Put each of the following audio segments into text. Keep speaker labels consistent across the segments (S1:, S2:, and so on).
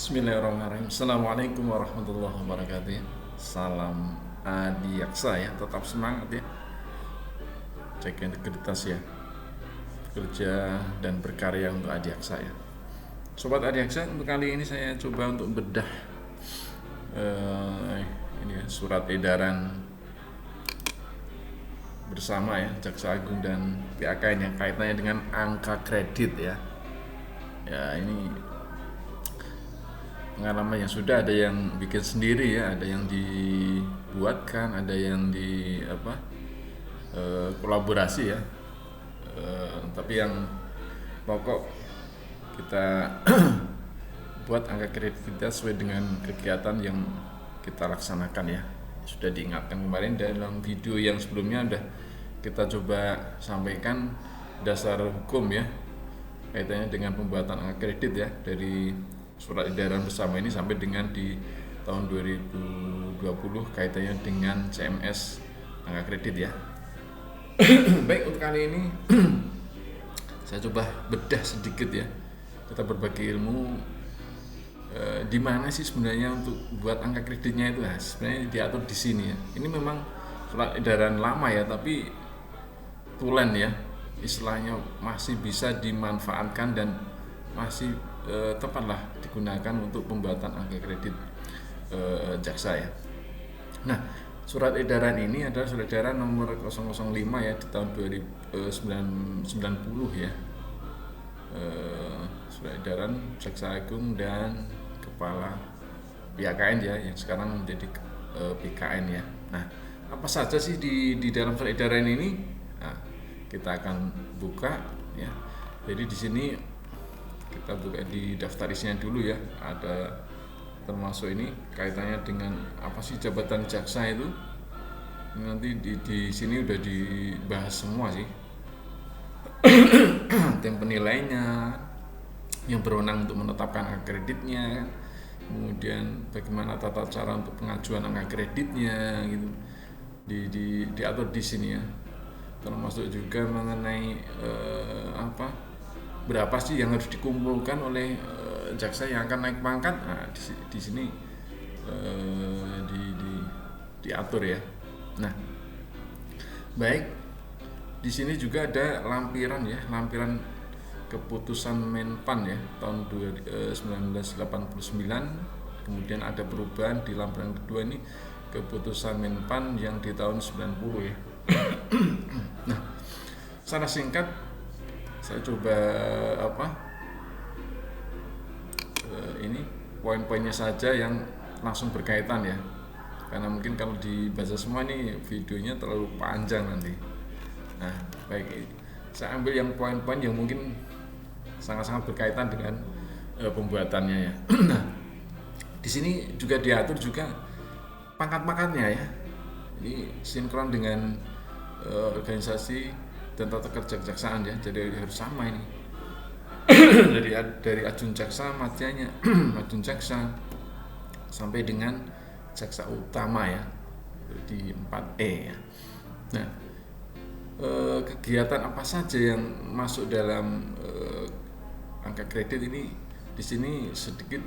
S1: Bismillahirrahmanirrahim. Assalamualaikum warahmatullahi wabarakatuh. Salam adiaksa ya, tetap semangat ya. Jaga integritas ya, bekerja dan berkarya untuk adiaksa ya. Sobat adiaksa, untuk kali ini saya coba untuk bedah ini ya, surat edaran bersama ya Jaksa Agung dan BAKN yang kaitannya dengan angka kredit ya. Ya, ini pengalaman yang sudah ada yang bikin sendiri ya, ada yang dibuatkan, ada yang kolaborasi ya. Tapi yang pokok kita buat angka kredit kita sesuai dengan kegiatan yang kita laksanakan ya. Sudah diingatkan kemarin dalam video yang sebelumnya udah kita coba sampaikan dasar hukum ya kaitannya dengan pembuatan angka kredit ya, dari surat edaran bersama ini sampai dengan di tahun 2020 kaitannya dengan CMS angka kredit ya. Baik, untuk kali ini saya coba bedah sedikit ya, kita berbagi ilmu di mana sih sebenarnya untuk buat angka kreditnya itu sebenarnya diatur di sini ya. Ini memang surat edaran lama ya, tapi tulen ya, istilahnya masih bisa dimanfaatkan dan masih tepatlah digunakan untuk pembuatan angka kredit jaksa ya. Nah, surat edaran ini adalah surat edaran nomor 005 ya di tahun 1990 ya. Surat edaran Jaksa Agung dan Kepala BAKN ya, yang sekarang menjadi BKN ya. Nah, apa saja sih di dalam surat edaran ini? Nah, kita akan buka ya. Jadi di sini kita buka di daftar isinya dulu ya, ada termasuk ini kaitannya dengan apa sih jabatan jaksa itu. Nanti di sini udah dibahas semua sih. Tim penilainya, yang berwenang untuk menetapkan angka kreditnya, kemudian bagaimana tata cara untuk pengajuan angka kreditnya gitu, diatur di sini ya. Termasuk juga mengenai berapa sih yang harus dikumpulkan oleh jaksa yang akan naik pangkat. Nah, di sini diatur ya. Nah, baik, di sini juga ada lampiran ya, lampiran keputusan Menpan ya tahun 1989. Kemudian ada perubahan di lampiran kedua ini, keputusan Menpan yang di tahun 90 ya. Nah, secara singkat saya coba ini poin-poinnya saja yang langsung berkaitan ya, karena mungkin kalau dibaca semua nih videonya terlalu panjang nanti. Nah, baik, saya ambil yang poin-poin yang mungkin sangat-sangat berkaitan dengan pembuatannya ya. Nah, di sini juga diatur juga pangkat-pangkatnya ya. Ini sinkron dengan organisasi dan tata kerja kejaksaan ya, jadi harus sama ini. dari adjun jaksa, matianya adjun jaksa sampai dengan jaksa utama ya, di 4E ya. Nah, kegiatan apa saja yang masuk dalam angka kredit ini di sini sedikit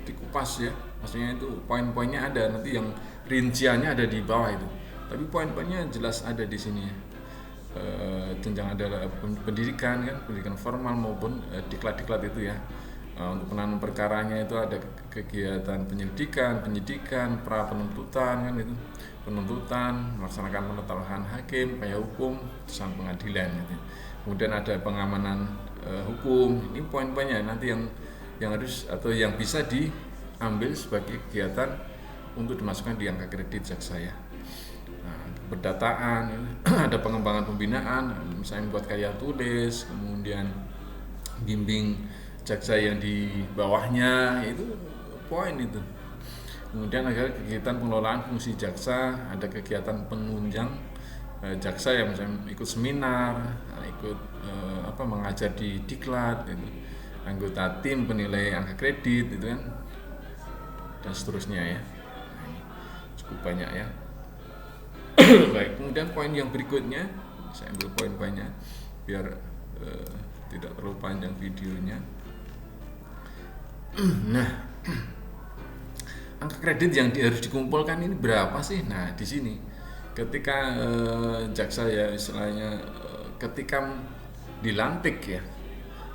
S1: dikupas ya. Maksudnya itu poin-poinnya ada, nanti yang rinciannya ada di bawah itu. Tapi poin-poinnya jelas ada di sini ya. Jenjang adalah pendidikan kan, pendidikan formal maupun diklat-diklat itu ya. Untuk penanganan perkaranya itu ada kegiatan penyidikan, pra penuntutan kan itu, penuntutan, melaksanakan penetapan hakim, upaya hukum, putusan pengadilan gitu. Kemudian ada pengamanan hukum. Ini poin-poinnya nanti yang harus atau yang bisa diambil sebagai kegiatan untuk dimasukkan di angka kredit jaksa ya. Pendataan, ada pengembangan pembinaan, misalnya membuat karya tulis, kemudian bimbing jaksa yang di bawahnya, itu poin itu. Kemudian ada kegiatan pengelolaan fungsi jaksa, ada kegiatan penunjang jaksa yang misalnya ikut seminar, ikut mengajar di diklat, gitu. Anggota tim penilai angka kredit itu kan, dan seterusnya ya. Nah, ini cukup banyak ya. Baik, kemudian poin yang berikutnya saya ambil poin-poinnya biar tidak terlalu panjang videonya. Nah, angka kredit yang harus dikumpulkan ini berapa sih? Nah, di sini ketika jaksa ya istilahnya ketika dilantik ya,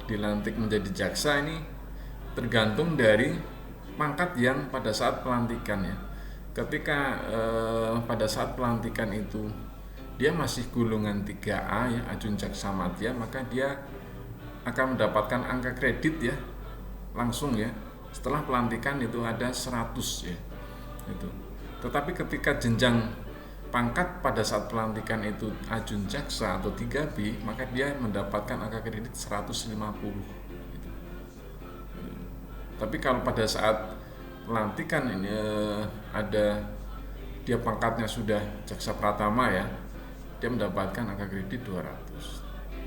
S1: dilantik menjadi jaksa ini tergantung dari pangkat yang pada saat pelantikan ya. Ketika pada saat pelantikan itu dia masih golongan 3A ya, ajun jaksa madya, maka dia akan mendapatkan angka kredit ya langsung ya. Setelah pelantikan itu ada 100 ya. Itu. Tetapi ketika jenjang pangkat pada saat pelantikan itu ajun jaksa atau 3B, maka dia mendapatkan angka kredit 150 gitu. Tapi kalau pada saat pelantikan ini ada dia pangkatnya sudah jaksa pratama ya, dia mendapatkan angka kredit 200.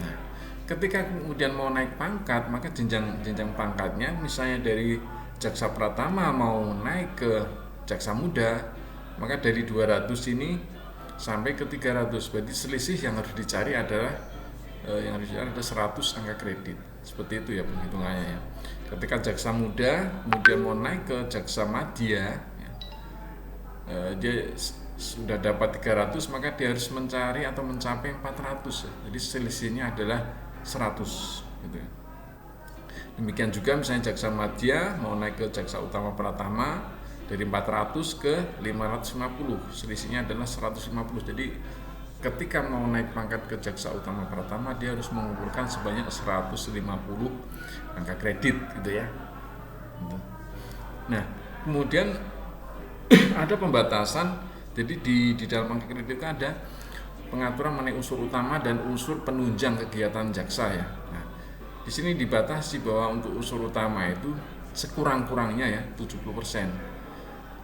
S1: Nah, ketika kemudian mau naik pangkat, maka jenjang pangkatnya misalnya dari jaksa pratama mau naik ke jaksa muda, maka dari 200 ini sampai ke 300, berarti selisih yang harus dicari adalah yang harus dicari ada 100 angka kredit. Seperti itu ya penghitungannya ya. Ketika jaksa muda kemudian mau naik ke jaksa madya ya, dia sudah dapat 300, maka dia harus mencari atau mencapai 400 ya. Jadi selisihnya adalah 100 gitu ya. Demikian juga misalnya jaksa madya mau naik ke jaksa utama pratama dari 400 ke 550, selisihnya adalah 150. Jadi ketika mau naik pangkat ke jaksa utama pratama dia harus mengumpulkan sebanyak 150 angka kredit gitu ya. Nah, kemudian ada pembatasan. Jadi di dalam angka kredit itu ada pengaturan mengenai unsur utama dan unsur penunjang kegiatan jaksa ya. Nah, di sini dibatasi bahwa untuk unsur utama itu sekurang-kurangnya ya 70%.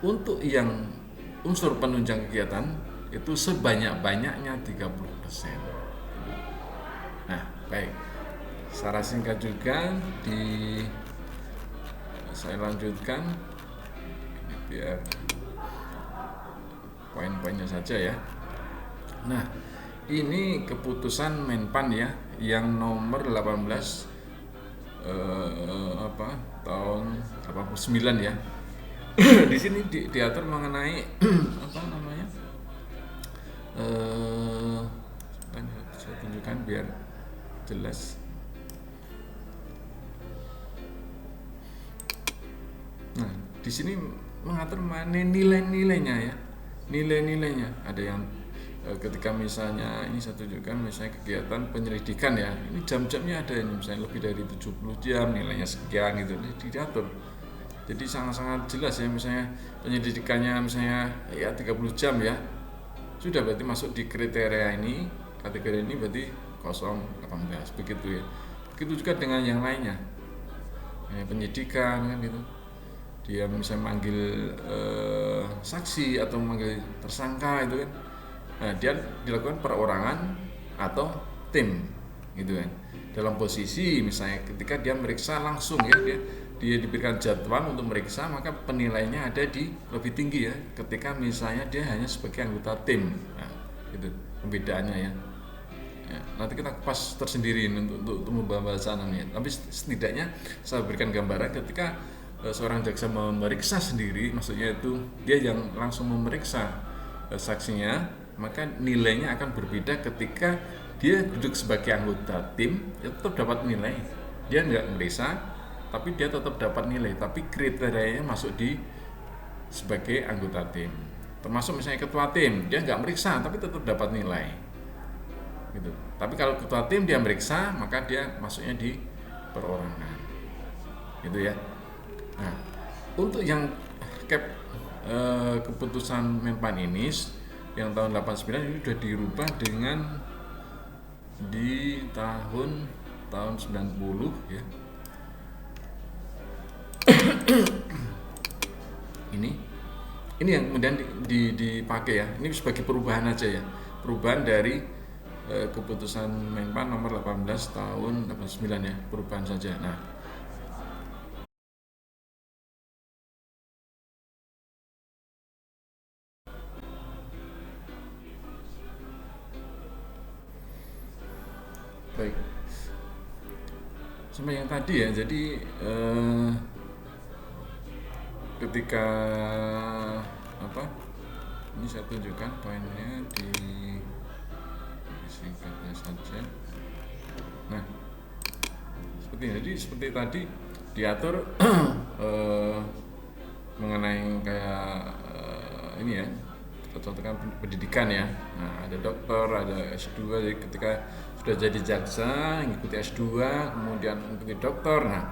S1: Untuk yang unsur penunjang kegiatan itu sebanyak-banyaknya 30%. Nah, baik. Secara singkat juga saya lanjutkan biar poin-poinnya saja ya. Nah, ini keputusan Menpan ya yang nomor 18 tahun 89 ya. Di sini diatur mengenai apa namanya? Saya tunjukkan biar jelas. Nah, di sini mengatur mengenai nilai-nilainya ya. Nilai-nilainya ada yang ketika misalnya ini saya tunjukkan misalnya kegiatan penyelidikan ya, ini jam-jamnya ada ini misalnya lebih dari 70 jam nilainya sekian gitu, ini diatur. Jadi sangat-sangat jelas ya, misalnya penyelidikannya misalnya ya 30 jam ya, sudah berarti masuk di kriteria ini, kategori ini berarti 018 begitu ya. Begitu juga dengan yang lainnya ya, penyidikan kan gitu, dia misalnya manggil saksi atau manggil tersangka itu kan, nah dia dilakukan perorangan atau tim gitu kan, dalam posisi misalnya ketika dia meriksa langsung ya, dia diberikan jadwal untuk meriksa, maka penilaiannya ada di lebih tinggi ya ketika misalnya dia hanya sebagai anggota tim. Nah, itu pembedaannya ya. Ya, nanti kita kupas tersendiri untuk pembahasannya. Tapi setidaknya saya berikan gambaran ketika seorang jaksa memeriksa sendiri, maksudnya itu dia yang langsung memeriksa saksinya, maka nilainya akan berbeda ketika dia duduk sebagai anggota tim, ya tetap dapat nilai. Dia nggak meriksa, tapi dia tetap dapat nilai, tapi kriterianya masuk di sebagai anggota tim. Termasuk misalnya ketua tim, dia nggak meriksa, tapi tetap dapat nilai. Gitu. Tapi kalau ketua tim dia meriksa, maka dia masuknya di perorangan. Gitu ya. Nah, untuk yang keputusan Menpan ini yang tahun 89 ini sudah dirubah dengan di tahun 90 ya. ini yang kemudian dipakai ya. Ini sebagai perubahan aja ya. Perubahan dari keputusan Menpan nomor 18 tahun 89 ya, perubahan saja. Nah, baik. Sama yang tadi ya. Jadi ketika apa, ini saya tunjukkan poinnya di singkatnya saja. Nah, seperti ini. Jadi seperti tadi diatur mengenai kayak ini ya, kita contohkan pendidikan ya. Nah, ada dokter, ada S2. Jadi ketika sudah jadi jaksa, mengikuti S2, kemudian mengikuti dokter. Nah,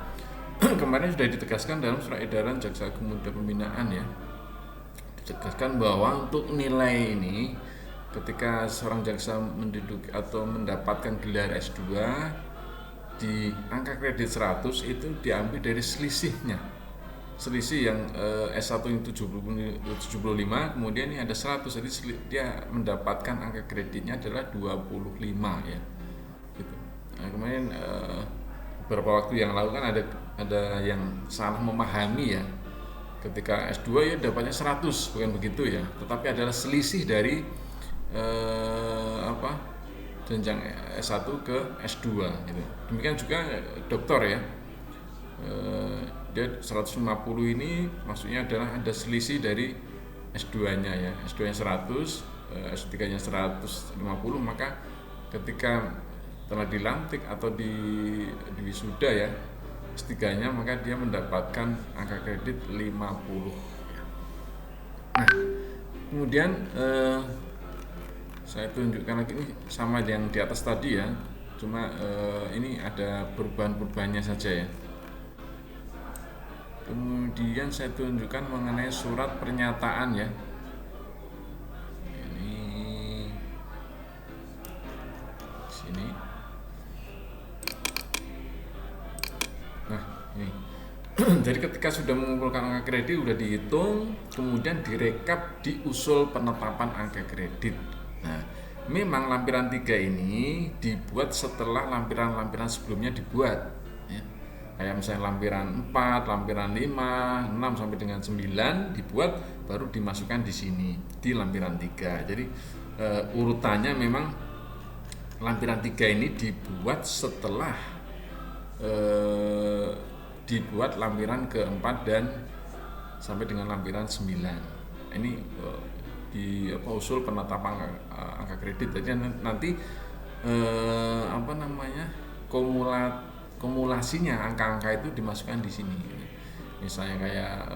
S1: kemarin sudah ditegaskan dalam surat edaran Jaksa Agung Muda Pembinaan ya, ditegaskan bahwa untuk nilai ini ketika seorang jaksa menduduki atau mendapatkan gelar S2 di angka kredit 100 itu diambil dari selisihnya. Selisih yang S1 itu 75, kemudian ini ada 100, jadi dia mendapatkan angka kreditnya adalah 25 ya. Gitu. Nah, kemarin beberapa waktu yang lalu kan ada yang salah memahami ya. Ketika S2 ya dapatnya 100, bukan begitu ya. Tetapi adalah selisih dari jenjang S1 ke S2 gitu. Demikian juga dokter ya. Dia 150 ini maksudnya adalah ada selisih dari S2-nya ya. S2-nya 100, S3-nya 150, maka ketika telah dilantik atau di wisuda ya, S3-nya, maka dia mendapatkan angka kredit 50. Nah, kemudian saya tunjukkan lagi ini sama yang di atas tadi ya, cuma ini ada perubahan-perubahannya saja ya. Kemudian saya tunjukkan mengenai surat pernyataan ya. Ini sini. Nah, ini. Jadi ketika sudah mengumpulkan angka kredit, sudah dihitung, kemudian direkap di usul penetapan angka kredit. Nah, memang lampiran 3 ini dibuat setelah lampiran-lampiran sebelumnya dibuat. Kayak misalnya lampiran 4, lampiran 5, 6 sampai dengan 9 dibuat, baru dimasukkan di sini di lampiran 3. Jadi urutannya memang lampiran 3 ini dibuat setelah dibuat lampiran keempat dan sampai dengan lampiran 9. Ini di usul penetapan angka kredit. Jadi nanti kumulasinya angka-angka itu dimasukkan di sini. Misalnya kayak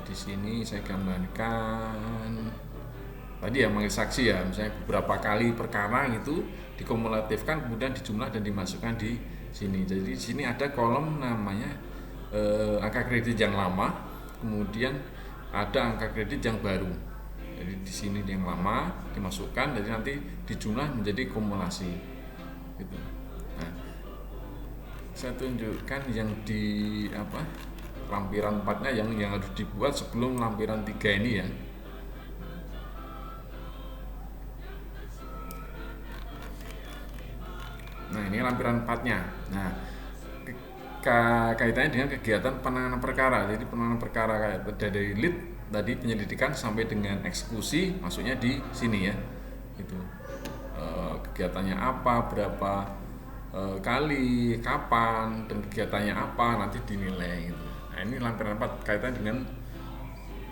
S1: di sini saya gambarkan tadi ya, manggil saksi ya, misalnya beberapa kali perkara itu dikumulatifkan, kemudian dijumlah dan dimasukkan di sini. Jadi di sini ada kolom namanya angka kredit yang lama, kemudian ada angka kredit yang baru. Jadi di sini yang lama dimasukkan, jadi nanti dijumlah menjadi kumulasi. Gitu. Nah, saya tunjukkan yang di lampiran 4-nya yang harus dibuat sebelum lampiran 3 ini ya. Nah, ini lampiran 4-nya. Nah, kaitannya dengan kegiatan penanganan perkara. Jadi penanganan perkara kayak dari lead tadi, penyelidikan sampai dengan eksekusi, maksudnya di sini ya. Itu kegiatannya apa, berapa kali, kapan, dan kegiatannya apa, nanti dinilai gitu. Nah, ini lampiran 4 kaitannya dengan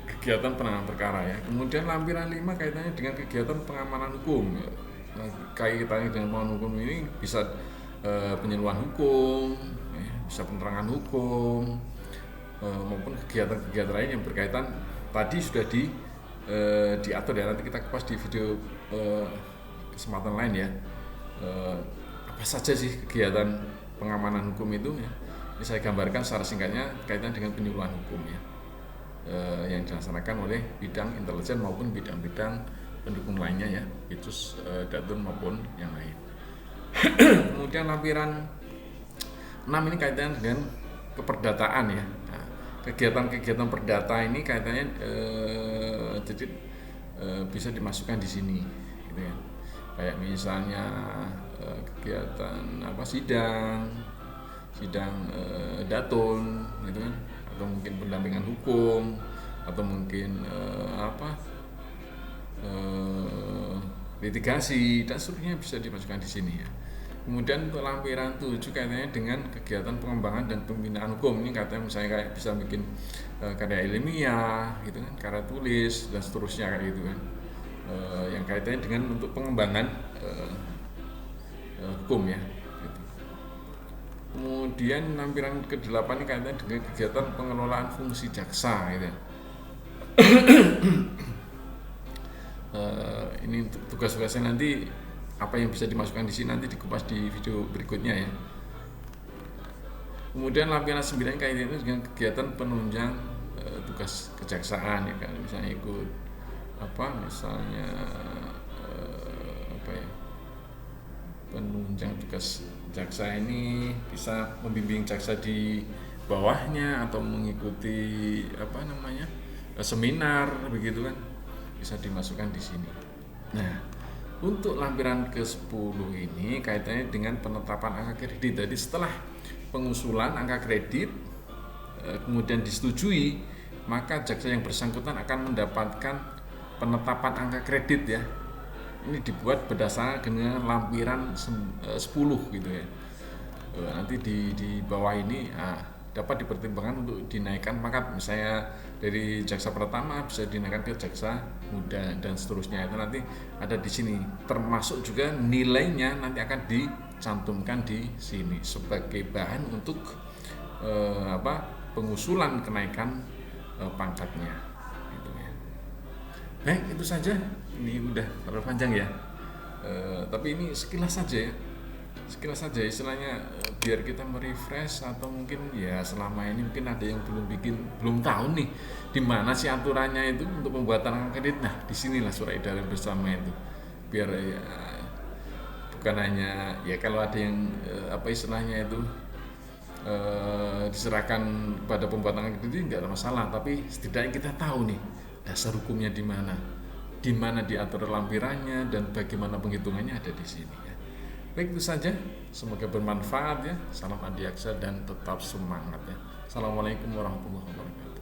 S1: kegiatan penanganan perkara ya. Kemudian lampiran 5 kaitannya dengan kegiatan pengamanan hukum. Nah, kaitannya dengan pengamanan hukum ini bisa penyuluhan hukum, bisa penerangan hukum, maupun kegiatan-kegiatan lain yang berkaitan tadi sudah diatur ya. Nanti kita kupas di video kesempatan lain ya. Apa saja sih kegiatan pengamanan hukum itu ya. Ini saya gambarkan secara singkatnya kaitan dengan penyuluhan hukum ya, yang dilaksanakan oleh bidang intelijen maupun bidang-bidang pendukung lainnya ya, itu Datun maupun yang lain. Kemudian lampiran 6 ini kaitannya dengan keperdataan ya. Nah, kegiatan-kegiatan perdata ini kaitannya bisa dimasukkan di sini gitu ya. Kayak misalnya kegiatan sidang Datun gitu kan, atau mungkin pendampingan hukum, atau mungkin litigasi dan seterusnya bisa dimasukkan di sini ya. Kemudian untuk lampiran 7 kaitannya dengan kegiatan pengembangan dan pembinaan hukum. Ini katanya misalnya kayak bisa bikin karya ilmiah gitu kan, karya tulis dan seterusnya kayak gitu kan. Yang kaitannya dengan untuk pengembangan hukum ya gitu. Kemudian lampiran ke-8 ini kaitannya dengan kegiatan pengelolaan fungsi jaksa gitu ya. Ini tugas-tugasnya nanti apa yang bisa dimasukkan di sini nanti dikupas di video berikutnya ya. Kemudian lampiran 9 kaitannya dengan kegiatan penunjang tugas kejaksaan ya kan, misalnya ikut misalnya penunjang tugas jaksa ini bisa membimbing jaksa di bawahnya atau mengikuti seminar begitu kan, bisa dimasukkan di sini. Nah, untuk lampiran ke-10 ini kaitannya dengan penetapan angka kredit. Jadi setelah pengusulan angka kredit kemudian disetujui, maka jaksa yang bersangkutan akan mendapatkan penetapan angka kredit ya. Ini dibuat berdasarkan dengan lampiran 10 gitu ya. Nanti di bawah ini dapat dipertimbangkan untuk dinaikkan pangkat, misalnya dari jaksa pertama bisa dinaikkan ke jaksa muda dan seterusnya. Itu nanti ada di sini, termasuk juga nilainya nanti akan dicantumkan di sini sebagai bahan untuk pengusulan kenaikan pangkatnya gitu ya. Baik, itu saja. Ini udah terlalu panjang ya, tapi ini sekilas saja ya, istilahnya biar kita merefresh, atau mungkin ya selama ini mungkin ada yang belum tahu nih di mana sih aturannya itu untuk pembuatan angka kredit. Nah, disinilah surat edaran bersama itu, biar ya bukan hanya ya kalau ada yang istilahnya itu diserahkan pada pembuatan angka kredit nggak ada masalah, tapi setidaknya kita tahu nih dasar hukumnya di mana diatur lampirannya dan bagaimana penghitungannya ada di sini ya. Baik, itu saja. Semoga bermanfaat ya. Salam adiaksa dan tetap semangat ya. Assalamualaikum warahmatullahi wabarakatuh.